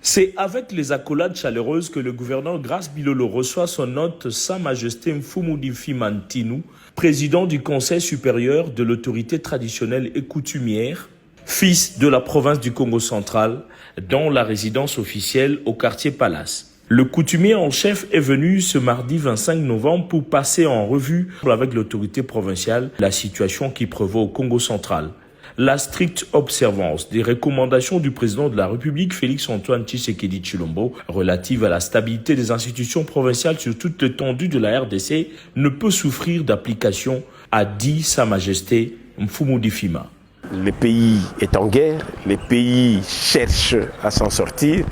C'est avec les accolades chaleureuses que le gouverneur Grace Bilolo reçoit son hôte Sa Majesté Mfumudi Fimantinu, président du Conseil supérieur de l'autorité traditionnelle et coutumière, fils de la province du Congo central, dans la résidence officielle au quartier Palace. Le coutumier en chef est venu ce mardi 25 novembre pour passer en revue avec l'autorité provinciale la situation qui prévaut au Congo central. La stricte observance des recommandations du président de la République, Félix-Antoine Tshisekedi Tshilombo, relative à la stabilité des institutions provinciales sur toute l'étendue de la RDC, ne peut souffrir d'application, a dit Sa Majesté Mfumudi Fima. Le pays est en guerre, le pays cherche à s'en sortir.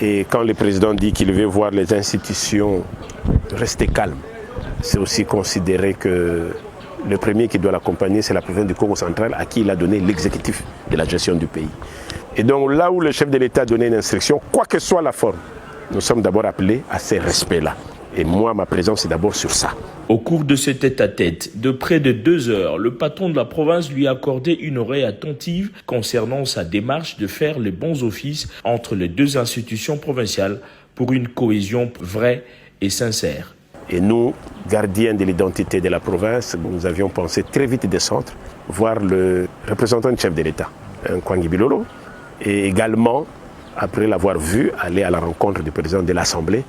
Et quand le président dit qu'il veut voir les institutions rester calmes, c'est aussi considérer que le premier qui doit l'accompagner, c'est la province du Congo central à qui il a donné l'exécutif de la gestion du pays. Et donc là où le chef de l'État a donné une instruction, quoi que soit la forme, nous sommes d'abord appelés à ces respects-là. Et moi, ma présence est d'abord sur ça. Au cours de ce tête-à-tête de près de 2 heures, le patron de la province lui a accordé une oreille attentive concernant sa démarche de faire les bons offices entre les deux institutions provinciales pour une cohésion vraie et sincère. Et nous, gardiens de l'identité de la province, nous avions pensé très vite descendre, voir le représentant du chef de l'État, Kwangi Bilolo, et également, après l'avoir vu, aller à la rencontre du président de l'Assemblée,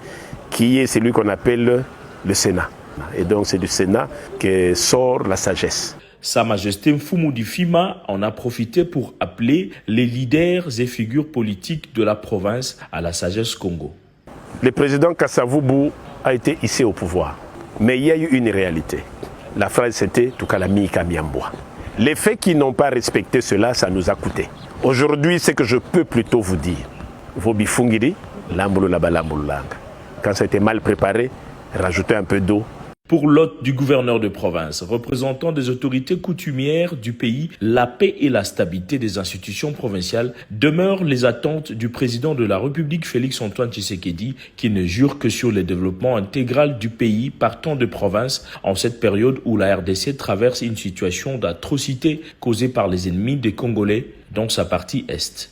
qui est celui qu'on appelle le Sénat. Et donc c'est du Sénat que sort la sagesse. Sa Majesté Mfumudi Fima en a profité pour appeler les leaders et figures politiques de la province à la sagesse Congo. Le président Kasavubu a été hissé au pouvoir, mais il y a eu une réalité. La phrase c'était « Tukalami Kamiamboa ». Les faits qui n'ont pas respecté cela, ça nous a coûté. Aujourd'hui, ce que je peux plutôt vous dire, Vobi Fungiri, Lambulu Labalambulanga. Quand ça a été mal préparé, rajoutez un peu d'eau. Pour l'hôte du gouverneur de province, représentant des autorités coutumières du pays, la paix et la stabilité des institutions provinciales demeurent les attentes du président de la République Félix-Antoine Tshisekedi, qui ne jure que sur le développement intégral du pays partant de province en cette période où la RDC traverse une situation d'atrocité causée par les ennemis des Congolais dans sa partie est.